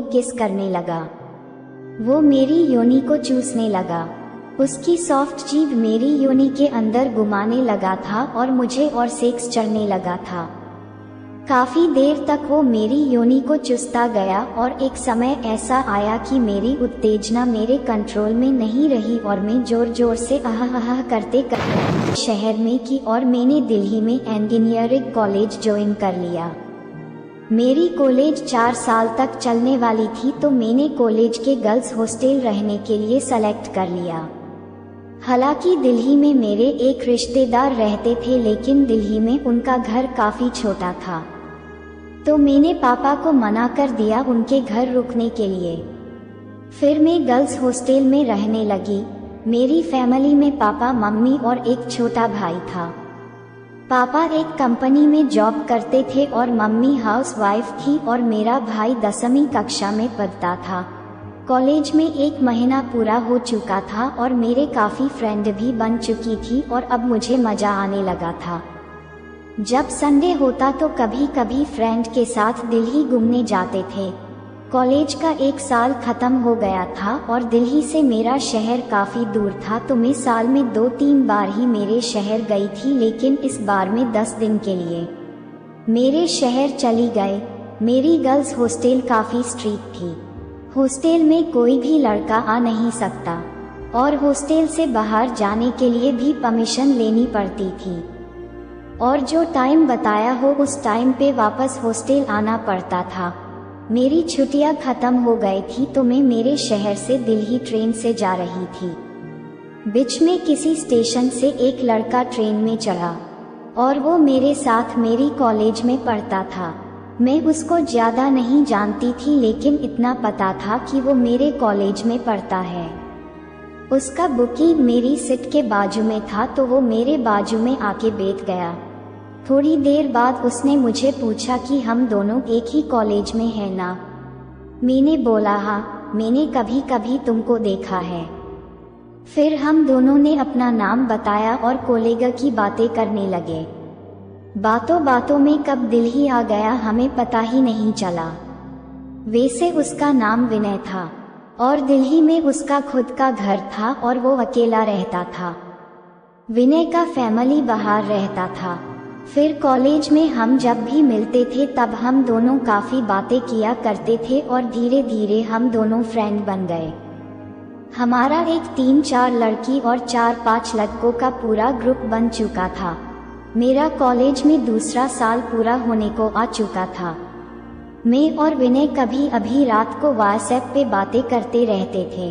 किस करने लगा। वो मेरी योनि को चूसने लगा। उसकी सॉफ्ट जीभ मेरी योनि के अंदर घुमाने लगा था और मुझे और सेक्स चढ़ने लगा था। काफी देर तक वो मेरी योनि को चूसता गया और एक समय ऐसा आया कि मेरी उत्तेजना मेरे कंट्रोल में नहीं रही और मैं जोर जोर से आह करते शहर में की और मैंने दिल्ली में इंजीनियरिंग कॉलेज ज्वाइन कर लिया। मेरी कॉलेज 4 साल तक चलने वाली थी तो मैंने कॉलेज के गर्ल्स हॉस्टल रहने के लिए सेलेक्ट कर लिया। हालांकि दिल्ली में मेरे एक रिश्तेदार रहते थे लेकिन दिल्ली में उनका घर काफी छोटा था, तो मैंने पापा को मना कर दिया उनके घर रुकने के लिए। फिर मैं गर्ल्स हॉस्टल में रहने लगी। मेरी फैमिली में पापा, मम्मी और एक छोटा भाई था। पापा एक कंपनी में जॉब करते थे और मम्मी हाउसवाइफ थी और मेरा भाई 10वीं कक्षा में पढ़ता था। कॉलेज में 1 महीना पूरा हो चुका था और मेरे काफ़ी फ्रेंड भी बन चुकी थी और अब मुझे मज़ा आने लगा था। जब संडे होता तो कभी कभी फ्रेंड के साथ दिल्ली घूमने जाते थे। कॉलेज का 1 साल खत्म हो गया था और दिल्ली से मेरा शहर काफ़ी दूर था तो मैं साल में 2-3 बार ही मेरे शहर गई थी, लेकिन इस बार में 10 दिन के लिए मेरे शहर चली गए। मेरी गर्ल्स हॉस्टल काफ़ी स्ट्रिक्ट थी। हॉस्टल में कोई भी लड़का आ नहीं सकता और हॉस्टल से बाहर जाने के लिए भी परमिशन लेनी पड़ती थी और जो टाइम बताया हो उस टाइम पे वापस हॉस्टल आना पड़ता था। मेरी छुट्टियां खत्म हो गई थी तो मैं मेरे शहर से दिल्ली ट्रेन से जा रही थी। बीच में किसी स्टेशन से एक लड़का ट्रेन में चढ़ा और वो मेरे साथ मेरी कॉलेज में पढ़ता था। मैं उसको ज़्यादा नहीं जानती थी लेकिन इतना पता था कि वो मेरे कॉलेज में पढ़ता है। उसका बुकिंग मेरी सीट के बाजू में था तो वो मेरे बाजू में आके बैठ गया। थोड़ी देर बाद उसने मुझे पूछा कि हम दोनों एक ही कॉलेज में हैं ना। मैंने बोला हाँ, मैंने कभी कभी तुमको देखा है। फिर हम दोनों ने अपना नाम बताया और कॉलेज की बातें करने लगे। बातों बातों में कब दिल्ली आ गया हमें पता ही नहीं चला। वैसे उसका नाम विनय था और दिल्ली में उसका खुद का घर था और वो अकेला रहता था। विनय का फैमिली बाहर रहता था। फिर कॉलेज में हम जब भी मिलते थे तब हम दोनों काफ़ी बातें किया करते थे और धीरे धीरे हम दोनों फ्रेंड बन गए। हमारा एक 3-4 लड़की और 4-5 लड़कों का पूरा ग्रुप बन चुका था। मेरा कॉलेज में दूसरा साल पूरा होने को आ चुका था। मैं और विनय कभी अभी रात को व्हाट्सएप पे बातें करते रहते थे।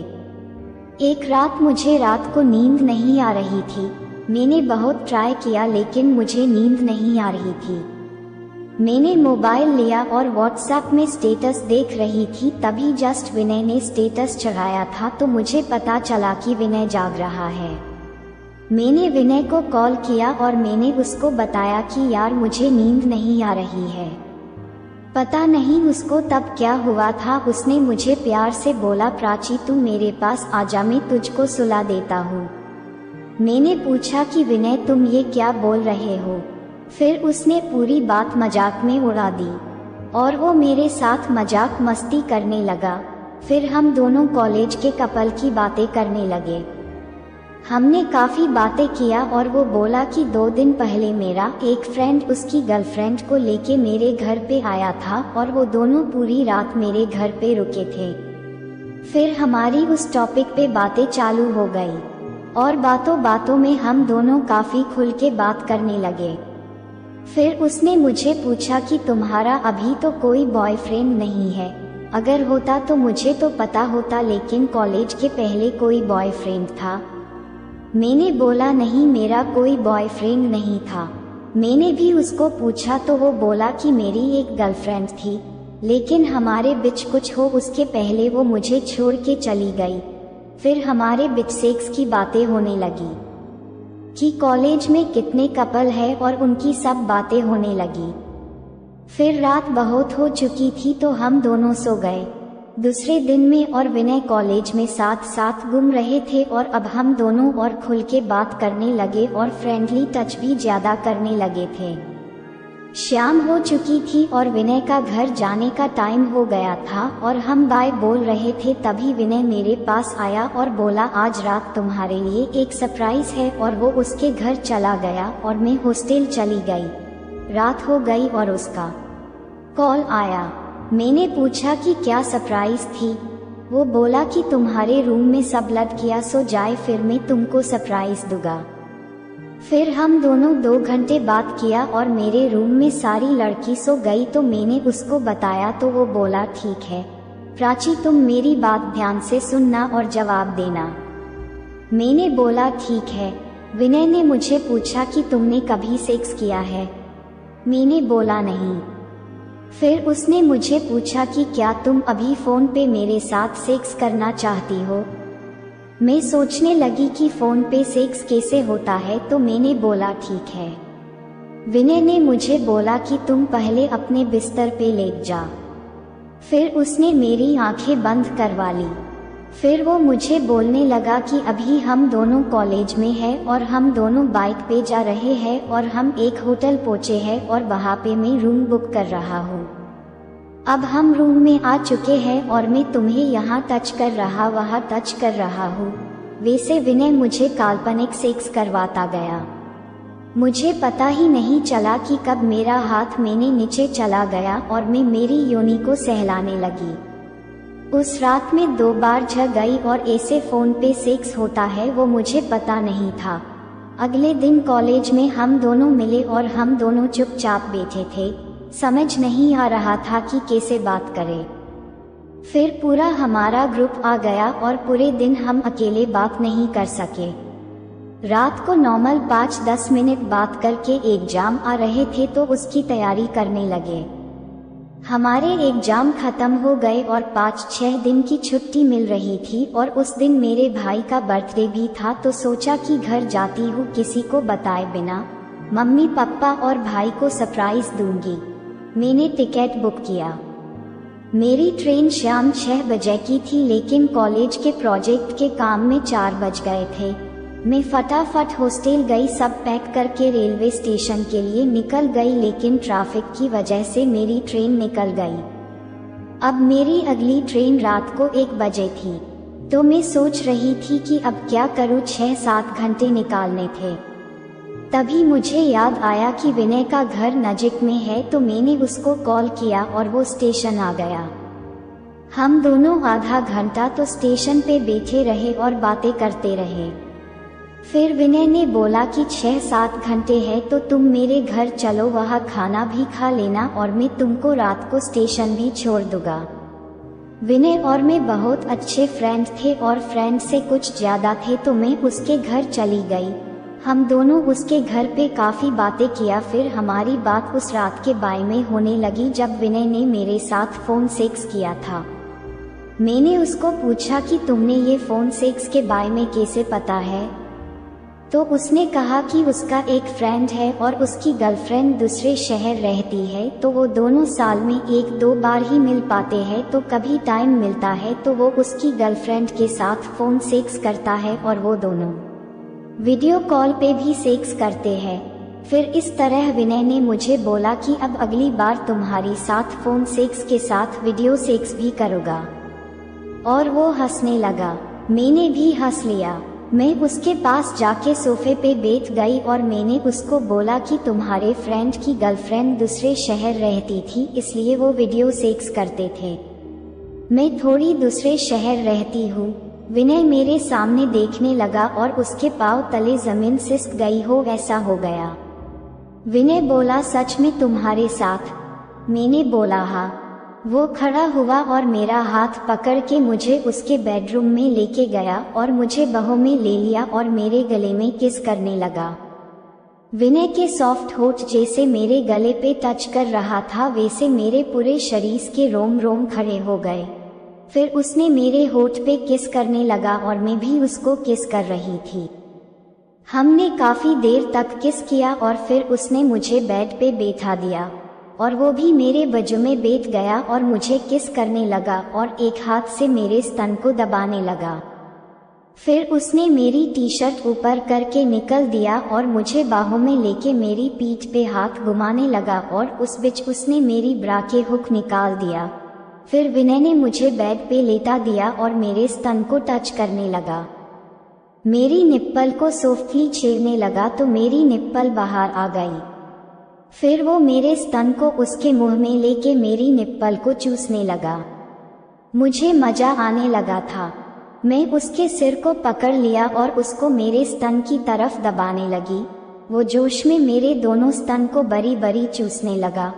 एक रात मुझे रात को नींद नहीं आ रही थी। मैंने बहुत ट्राई किया लेकिन मुझे नींद नहीं आ रही थी। मैंने मोबाइल लिया और व्हाट्सएप में स्टेटस देख रही थी, तभी जस्ट विनय ने स्टेटस चढ़ाया था तो मुझे पता चला कि विनय जाग रहा है। मैंने विनय को कॉल किया और मैंने उसको बताया कि यार मुझे नींद नहीं आ रही है। पता नहीं उसको तब क्या हुआ था, उसने मुझे प्यार से बोला प्राची तू मेरे पास आजा, मैं तुझको सुला देता हूँ। मैंने पूछा कि विनय तुम ये क्या बोल रहे हो। फिर उसने पूरी बात मजाक में उड़ा दी और वो मेरे साथ मजाक मस्ती करने लगा। फिर हम दोनों कॉलेज के कपल की बातें करने लगे। हमने काफ़ी बातें किया और वो बोला कि 2 दिन पहले मेरा एक फ्रेंड उसकी गर्लफ्रेंड को लेके मेरे घर पे आया था और वो दोनों पूरी रात मेरे घर पे रुके थे। फिर हमारी उस टॉपिक पे बातें चालू हो गई और बातों बातों में हम दोनों काफ़ी खुल के बात करने लगे। फिर उसने मुझे पूछा कि तुम्हारा अभी तो कोई बॉयफ्रेंड नहीं है, अगर होता तो मुझे तो पता होता, लेकिन कॉलेज के पहले कोई बॉयफ्रेंड था। मैंने बोला नहीं, मेरा कोई बॉयफ्रेंड नहीं था। मैंने भी उसको पूछा तो वो बोला कि मेरी एक गर्लफ्रेंड थी, लेकिन हमारे बीच कुछ हो उसके पहले वो मुझे छोड़ के चली गई। फिर हमारे बीच सेक्स की बातें होने लगी कि कॉलेज में कितने कपल है और उनकी सब बातें होने लगी। फिर रात बहुत हो चुकी थी तो हम दोनों सो गए। दूसरे दिन में और विनय कॉलेज में साथ साथ घूम रहे थे और अब हम दोनों और खुल के बात करने लगे और फ्रेंडली टच भी ज़्यादा करने लगे थे। शाम हो चुकी थी और विनय का घर जाने का टाइम हो गया था और हम बाय बोल रहे थे, तभी विनय मेरे पास आया और बोला आज रात तुम्हारे लिए एक सरप्राइज है, और वो उसके घर चला गया और मैं हॉस्टल चली गई। रात हो गई और उसका कॉल आया। मैंने पूछा कि क्या सरप्राइज थी। वो बोला कि तुम्हारे रूम में सब लड़कियां सो जाए फिर मैं तुमको सरप्राइज दूंगा। फिर हम दोनों 2 घंटे बात किया और मेरे रूम में सारी लड़की सो गई तो मैंने उसको बताया तो वो बोला ठीक है प्राची, तुम मेरी बात ध्यान से सुनना और जवाब देना। मैंने बोला ठीक है। विनय ने मुझे पूछा कि तुमने कभी सेक्स किया है। मैंने बोला नहीं। फिर उसने मुझे पूछा कि क्या तुम अभी फोन पे मेरे साथ सेक्स करना चाहती हो। मैं सोचने लगी कि फोन पे सेक्स कैसे होता है तो मैंने बोला ठीक है। विनय ने मुझे बोला कि तुम पहले अपने बिस्तर पे लेट जा। फिर उसने मेरी आंखें बंद करवा ली। फिर वो मुझे बोलने लगा कि अभी हम दोनों कॉलेज में हैं और हम दोनों बाइक पे जा रहे हैं और हम एक होटल पहुंचे हैं और वहाँ पे मैं रूम बुक कर रहा हूँ। अब हम रूम में आ चुके हैं और मैं तुम्हें यहाँ टच कर रहा वहाँ टच कर रहा हूँ। वैसे विनय मुझे काल्पनिक सेक्स करवाता गया। मुझे पता ही नहीं चला कि कब मेरा हाथ मैंने नीचे चला गया और मैं मेरी योनि को सहलाने लगी। उस रात में 2 बार जग गई और ऐसे फोन पे सेक्स होता है वो मुझे पता नहीं था। अगले दिन कॉलेज में हम दोनों मिले और हम दोनों चुपचाप बैठे थे। समझ नहीं आ रहा था कि कैसे बात करें। फिर पूरा हमारा ग्रुप आ गया और पूरे दिन हम अकेले बात नहीं कर सके। रात को नॉर्मल 5-10 मिनट बात करके एग्जाम आ रहे थे तो उसकी तैयारी करने लगे। हमारे एग्जाम खत्म हो गए और 5-6 दिन की छुट्टी मिल रही थी और उस दिन मेरे भाई का बर्थडे भी था तो सोचा कि घर जाती हूँ किसी को बताए बिना, मम्मी पापा और भाई को सरप्राइज दूंगी। मैंने टिकट बुक किया। मेरी ट्रेन शाम 6 बजे की थी लेकिन कॉलेज के प्रोजेक्ट के काम में 4 बज गए थे। मैं फटाफट हॉस्टल गई, सब पैक करके रेलवे स्टेशन के लिए निकल गई लेकिन ट्रैफिक की वजह से मेरी ट्रेन निकल गई। अब मेरी अगली ट्रेन रात को 1 बजे थी तो मैं सोच रही थी कि अब क्या करूँ, 6-7 घंटे निकालने थे। तभी मुझे याद आया कि विनय का घर नजीक में है तो मैंने उसको कॉल किया और वो स्टेशन आ गया। हम दोनों आधा घंटा तो स्टेशन पे बैठे रहे और बातें करते रहे। फिर विनय ने बोला कि 6-7 घंटे है तो तुम मेरे घर चलो, वहाँ खाना भी खा लेना और मैं तुमको रात को स्टेशन भी छोड़ दूंगा। विनय और मैं बहुत अच्छे फ्रेंड थे और फ्रेंड से कुछ ज्यादा थे तो मैं उसके घर चली गई। हम दोनों उसके घर पे काफी बातें किया। फिर हमारी बात उस रात के बारे में होने लगी जब विनय ने मेरे साथ फोन सेक्स किया था। मैंने उसको पूछा कि तुमने ये फोन सेक्स के बारे में कैसे पता है, तो उसने कहा कि उसका एक फ्रेंड है और उसकी गर्लफ्रेंड दूसरे शहर रहती है तो वो दोनों साल में 1-2 बार ही मिल पाते हैं, तो कभी टाइम मिलता है तो वो उसकी गर्लफ्रेंड के साथ फोन सेक्स करता है और वो दोनों वीडियो कॉल पे भी सेक्स करते हैं। फिर इस तरह विनय ने मुझे बोला कि अब अगली बार तुम्हारी साथ फोन सेक्स के साथ वीडियो सेक्स भी करूँगा, और वो हंसने लगा। मैंने भी हंस लिया। मैं उसके पास जाके सोफे पे बैठ गई और मैंने उसको बोला कि तुम्हारे फ्रेंड की गर्लफ्रेंड दूसरे शहर रहती थी इसलिए वो वीडियो सेक्स करते थे। मैं थोड़ी दूसरे शहर रहती हूँ। विनय मेरे सामने देखने लगा और उसके पाँव तले जमीन सिसक गई हो ऐसा हो गया। विनय बोला सच में तुम्हारे साथ? मैंने बोला हाँ। वो खड़ा हुआ और मेरा हाथ पकड़ के मुझे उसके बेडरूम में लेके गया और मुझे बाहों में ले लिया और मेरे गले में किस करने लगा। विनय के सॉफ्ट होठ जैसे मेरे गले पे टच कर रहा था वैसे मेरे पूरे शरीर के रोम रोम खड़े हो गए। फिर उसने मेरे होठ पे किस करने लगा और मैं भी उसको किस कर रही थी। हमने काफी देर तक किस किया और फिर उसने मुझे बेड पे बैठा दिया और वो भी मेरे बाजू में बैठ गया और मुझे किस करने लगा और एक हाथ से मेरे स्तन को दबाने लगा। फिर उसने मेरी टी शर्ट ऊपर करके निकल दिया और मुझे बाहों में लेके मेरी पीठ पे हाथ घुमाने लगा और उस बीच उसने मेरी ब्रा के हुक निकाल दिया। फिर विनय ने मुझे बेड पे लेटा दिया और मेरे स्तन को टच करने लगा। मेरी निप्पल को सॉफ्टली छेड़ने लगा तो मेरी निप्पल बाहर आ गई। फिर वो मेरे स्तन को उसके मुंह में लेके मेरी निप्पल को चूसने लगा। मुझे मजा आने लगा था। मैं उसके सिर को पकड़ लिया और उसको मेरे स्तन की तरफ दबाने लगी। वो जोश में मेरे दोनों स्तन को बरी बरी चूसने लगा।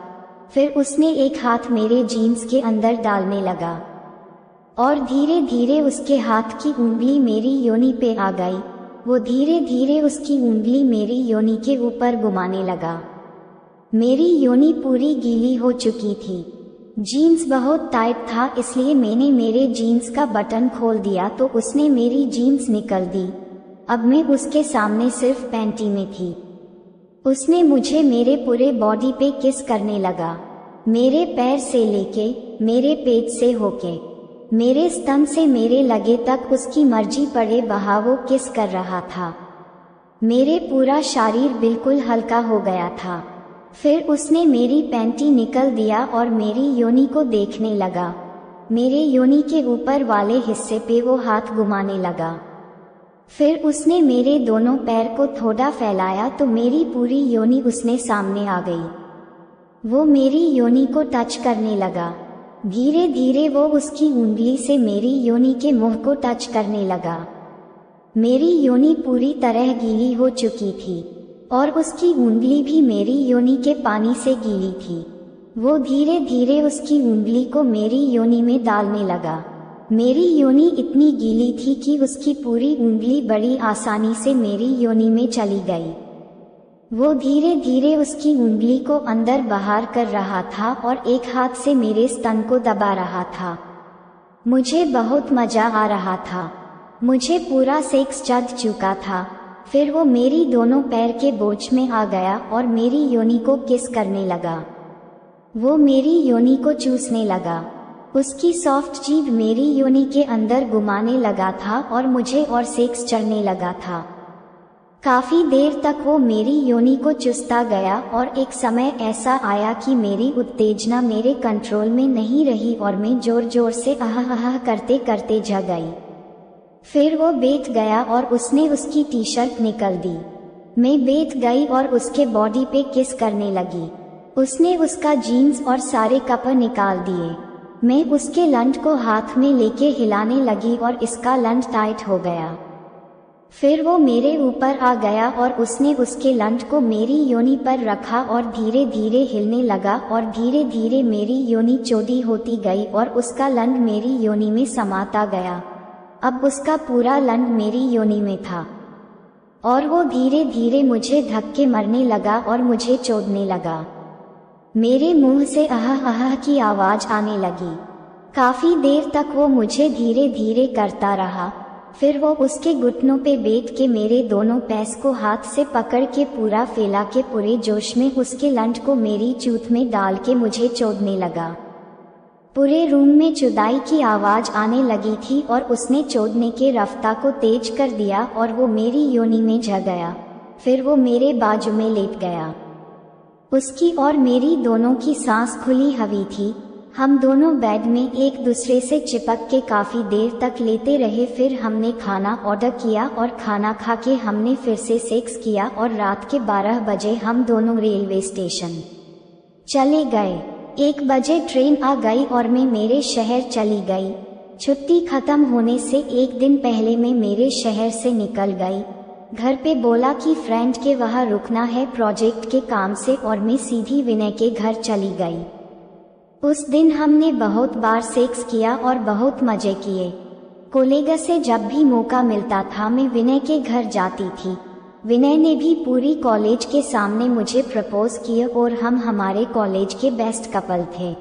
फिर उसने एक हाथ मेरे जीन्स के अंदर डालने लगा और धीरे धीरे उसके हाथ की उंगली मेरी योनि पे आ गई। वो धीरे धीरे उसकी उंगली मेरी योनि के ऊपर घुमाने लगा। मेरी योनि पूरी गीली हो चुकी थी। जीन्स बहुत टाइट था इसलिए मैंने मेरे जीन्स का बटन खोल दिया तो उसने मेरी जीन्स निकल दी। अब मैं उसके सामने सिर्फ पैंटी में थी। उसने मुझे मेरे पूरे बॉडी पे किस करने लगा, मेरे पैर से लेके मेरे पेट से होके मेरे स्तन से मेरे लगे तक उसकी मर्जी पड़े बहा वो किस कर रहा था। मेरे पूरा शरीर बिल्कुल हल्का हो गया था। फिर उसने मेरी पैंटी निकल दिया और मेरी योनि को देखने लगा। मेरे योनि के ऊपर वाले हिस्से पे वो हाथ घुमाने लगा। फिर उसने मेरे दोनों पैर को थोड़ा फैलाया तो मेरी पूरी योनि उसने सामने आ गई। वो मेरी योनि को टच करने लगा। धीरे धीरे वो उसकी उंगली से मेरी योनि के मुंह को टच करने लगा। मेरी योनि पूरी तरह गीली हो चुकी थी और उसकी उंगली भी मेरी योनि के पानी से गीली थी। वो धीरे धीरे उसकी उंगली को मेरी योनि में डालने लगा। मेरी योनि इतनी गीली थी कि उसकी पूरी उंगली बड़ी आसानी से मेरी योनि में चली गई। वो धीरे धीरे उसकी उंगली को अंदर बाहर कर रहा था और एक हाथ से मेरे स्तन को दबा रहा था। मुझे बहुत मजा आ रहा था। मुझे पूरा सेक्स चढ़ चुका था। फिर वो मेरी दोनों पैर के बोझ में आ गया और मेरी योनि को किस करने लगा। वो मेरी योनि को चूसने लगा। उसकी सॉफ्ट जीभ मेरी योनि के अंदर घुमाने लगा था और मुझे और सेक्स चढ़ने लगा था। काफी देर तक वो मेरी योनि को चूसता गया और एक समय ऐसा आया कि मेरी उत्तेजना मेरे कंट्रोल में नहीं रही और मैं जोर जोर से आह आह करते करते जग गई। फिर वो बैठ गया और उसने उसकी टी शर्ट निकल दी। मैं बैठ गई और उसके बॉडी पे किस करने लगी। उसने उसका जीन्स और सारे कपड़े निकाल दिए। मैं उसके लंड को हाथ में लेके हिलाने लगी और इसका लंड टाइट हो गया। फिर वो मेरे ऊपर आ गया और उसने उसके लंड को मेरी योनि पर रखा और धीरे धीरे हिलने लगा और धीरे धीरे मेरी योनि चौड़ी होती गई और उसका लंड मेरी योनि में समाता गया। अब उसका पूरा लंड मेरी योनि में था और वो धीरे धीरे मुझे धक्के मारने लगा और मुझे चोदने लगा। मेरे मुंह से आह आह की आवाज आने लगी। काफी देर तक वो मुझे धीरे धीरे करता रहा। फिर वो उसके घुटनों पे बैठ के मेरे दोनों पैस को हाथ से पकड़ के पूरा फैला के पूरे जोश में उसके लंड को मेरी चूत में डाल के मुझे चोदने लगा। पूरे रूम में चुदाई की आवाज आने लगी थी और उसने चोदने के रफ्तार को तेज कर दिया और वो मेरी योनि में जा गया। फिर वो मेरे बाजू में लेट गया। उसकी और मेरी दोनों की सांस खुली हुई थी। हम दोनों बेड में एक दूसरे से चिपक के काफी देर तक लेते रहे। फिर हमने खाना ऑर्डर किया और खाना खा के हमने फिर से सेक्स किया और रात के 12 बजे हम दोनों रेलवे स्टेशन चले गए। 1 बजे ट्रेन आ गई और मैं मेरे शहर चली गई। छुट्टी खत्म होने से एक दिन पहले मैं मेरे शहर से निकल गई। घर पे बोला कि फ्रेंड के वहाँ रुकना है प्रोजेक्ट के काम से और मैं सीधी विनय के घर चली गई। उस दिन हमने बहुत बार सेक्स किया और बहुत मजे किए। कोलेगा से जब भी मौका मिलता था मैं विनय के घर जाती थी। विनय ने भी पूरी कॉलेज के सामने मुझे प्रपोज किया और हम हमारे कॉलेज के बेस्ट कपल थे।